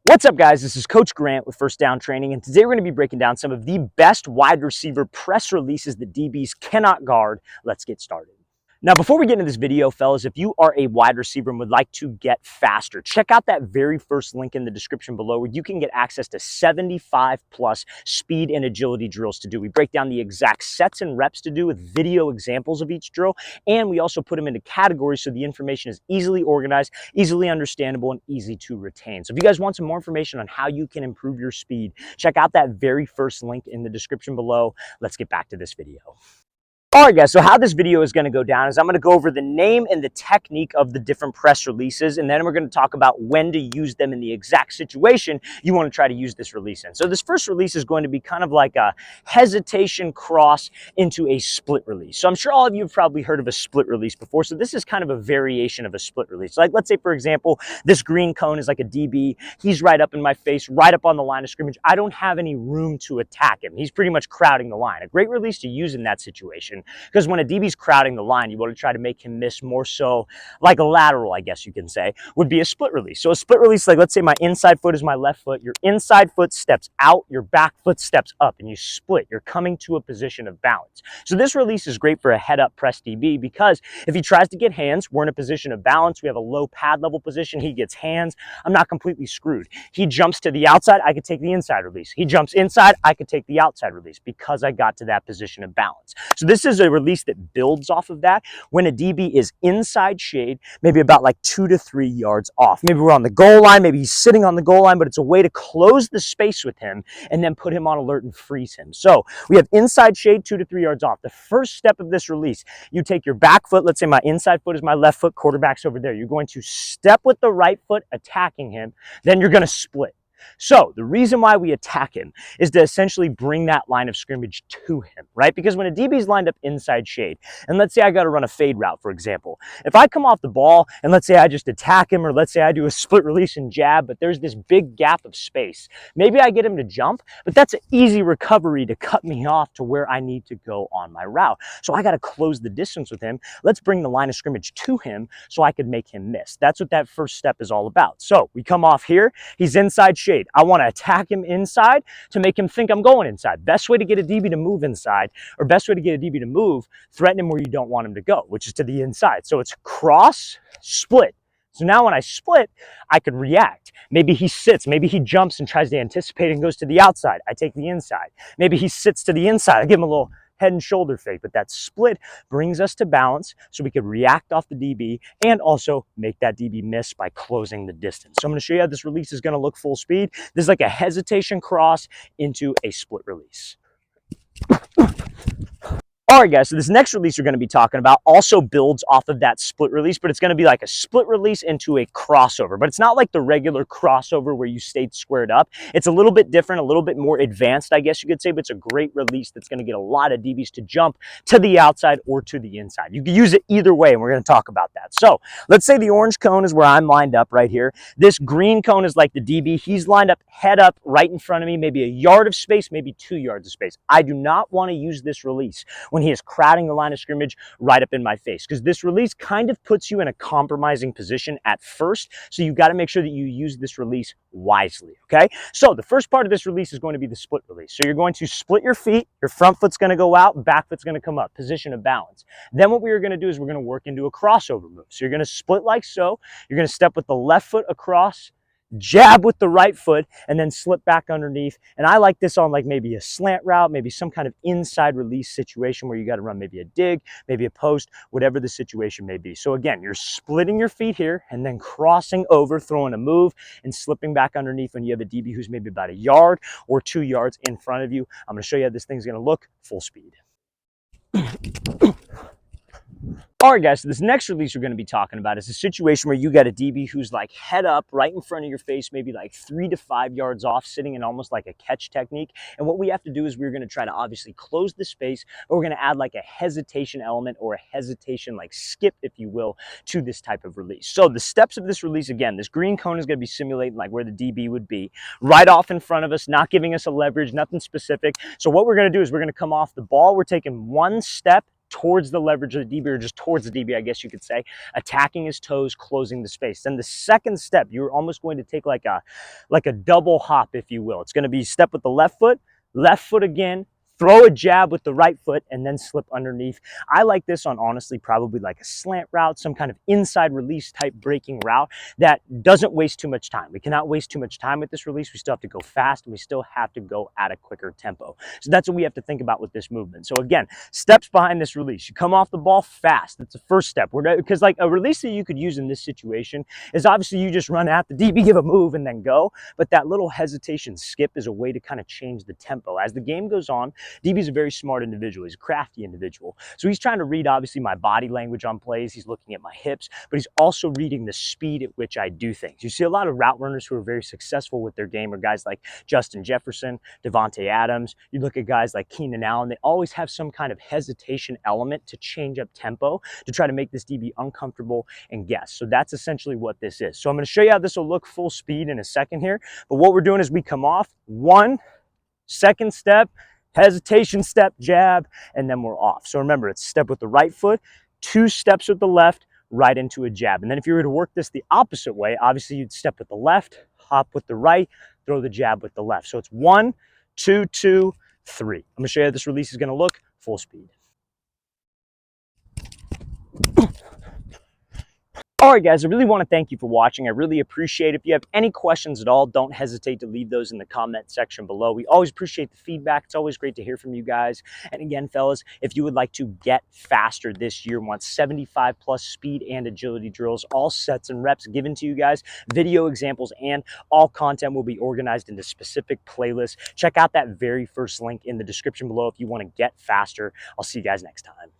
What's up, guys? This is Coach Grant with First Down Training, and today we're going to be breaking down some of the best wide receiver press releases that DBs cannot guard. Let's get started. Now, before we get into this video, fellas, if you are a wide receiver and would like to get faster, check out that very first link in the description below where you can get access to 75 plus speed and agility drills to do. We break down the exact sets and reps to do with video examples of each drill, and we also put them into categories so the information is easily organized, easily understandable, and easy to retain. So if you guys want some more information on how you can improve your speed, check out that very first link in the description below. Let's get back to this video. All right, guys, so how this video is going to go down is I'm going to go over the name and the technique of the different press releases, and then we're going to talk about when to use them in the exact situation you want to try to use this release in. So this first release is going to be kind of like a hesitation cross into a split release. So I'm sure all of you have probably heard of a split release before, so this is kind of a variation of a split release. Like, let's say, for example, this green cone is like a DB. He's right up in my face, right up on the line of scrimmage. I don't have any room to attack him. He's pretty much crowding the line. A great release to use in that situation, because when a DB's crowding the line, you want to try to make him miss more so like a lateral, I guess you can say, would be a split release. So a split release, like let's say my inside foot is my left foot, your inside foot steps out, your back foot steps up, and you split. You're coming to a position of balance. So this release is great for a head up press DB, because if he tries to get hands, we're in a position of balance. We have a low pad level position. He gets hands. I'm not completely screwed. He jumps to the outside, I could take the inside release. He jumps inside, I could take the outside release because I got to that position of balance. So this is a release that builds off of that when a DB is inside shade, maybe about like 2 to 3 yards off. Maybe we're on the goal line, maybe he's sitting on the goal line, but it's a way to close the space with him and then put him on alert and freeze him. So we have inside shade 2 to 3 yards off. The first step of this release, you take your back foot, let's say my inside foot is my left foot, quarterback's over there. You're going to step with the right foot attacking him, then you're going to split. So the reason why we attack him is to essentially bring that line of scrimmage to him, right? Because when a DB is lined up inside shade, and let's say I got to run a fade route, for example, if I come off the ball and let's say I just attack him, or let's say I do a split release and jab, but there's this big gap of space, maybe I get him to jump, but that's an easy recovery to cut me off to where I need to go on my route. So I got to close the distance with him. Let's bring the line of scrimmage to him so I could make him miss. That's what that first step is all about. So we come off here, he's inside shade. I want to attack him inside to make him think I'm going inside. Best way to get a DB to move inside, or best way to get a DB to move, threaten him where you don't want him to go, which is to the inside. So it's cross, split. So now when I split, I can react. Maybe he sits, maybe he jumps and tries to anticipate and goes to the outside. I take the inside. Maybe he sits to the inside. I give him a little head and shoulder fake, but that split brings us to balance so we could react off the DB and also make that DB miss by closing the distance. So I'm going to show you how this release is going to look full speed. This is like a hesitation cross into a split release. All right, guys, so this next release we're going to be talking about also builds off of that split release, but it's going to be like a split release into a crossover. But it's not like the regular crossover where you stayed squared up. It's a little bit different, a little bit more advanced, I guess you could say, but it's a great release that's going to get a lot of DBs to jump to the outside or to the inside. You can use it either way, and we're going to talk about that. So let's say the orange cone is where I'm lined up right here. This green cone is like the DB. He's lined up head up right in front of me, maybe a yard of space, maybe 2 yards of space. I do not want to use this release when he is crowding the line of scrimmage right up in my face, because this release kind of puts you in a compromising position at first. So you got to make sure that you use this release wisely. Okay. So the first part of this release is going to be the split release. So you're going to split your feet. Your front foot's going to go out, back foot's going to come up, position of balance. Then what we're going to do is we're going to work into a crossover move. So you're going to split like so. You're going to step with the left foot across, jab with the right foot, and then slip back underneath. And I like this on like maybe a slant route, maybe some kind of inside release situation where you got to run maybe a dig, maybe a post, whatever the situation may be. So again, you're splitting your feet here and then crossing over, throwing a move and slipping back underneath when you have a DB who's maybe about a yard or 2 yards in front of you. I'm going to show you how this thing's going to look full speed. All right, guys, so this next release we're going to be talking about is a situation where you got a DB who's like head up right in front of your face, maybe like 3 to 5 yards off, sitting in almost like a catch technique. And what we have to do is we're going to try to obviously close the space, but we're going to add like a hesitation element or a hesitation like skip, if you will, to this type of release. So the steps of this release, again, this green cone is going to be simulating like where the DB would be right off in front of us, not giving us a leverage, nothing specific. So what we're going to do is we're going to come off the ball. We're taking one step towards the leverage of the DB, or just towards the DB, I guess you could say, attacking his toes, closing the space. Then the second step, you're almost going to take like a double hop, if you will. It's going to be step with the left foot again, throw a jab with the right foot, and then slip underneath. I like this on honestly probably like a slant route, some kind of inside release type breaking route that doesn't waste too much time. We cannot waste too much time with this release. We still have to go fast, and we still have to go at a quicker tempo. So that's what we have to think about with this movement. So again, steps behind this release. You come off the ball fast. That's the first step. Because like a release that you could use in this situation is obviously you just run at the DB, give a move, and then go. But that little hesitation skip is a way to kind of change the tempo. As the game goes on, DB is a very smart individual. He's a crafty individual. So he's trying to read, obviously, my body language on plays. He's looking at my hips, but he's also reading the speed at which I do things. You see a lot of route runners who are very successful with their game are guys like Justin Jefferson, Devontae Adams. You look at guys like Keenan Allen. They always have some kind of hesitation element to change up tempo to try to make this DB uncomfortable and guess. So that's essentially what this is. So I'm going to show you how this will look full speed in a second here. But what we're doing is we come off, 1 second step, hesitation step, jab, and then we're off. So remember, it's step with the right foot, 2 steps with the left, right into a jab. And then if you were to work this the opposite way, obviously you'd step with the left, hop with the right, throw the jab with the left. So it's 1, 2, 2, 3. I'm going to show you how this release is going to look full speed. All right, guys, I really want to thank you for watching. I really appreciate it. If you have any questions at all, don't hesitate to leave those in the comment section below. We always appreciate the feedback. It's always great to hear from you guys. And again, fellas, if you would like to get faster this year, want 75 plus speed and agility drills, all sets and reps given to you guys, video examples, and all content will be organized into specific playlists. Check out that very first link in the description below if you want to get faster. I'll see you guys next time.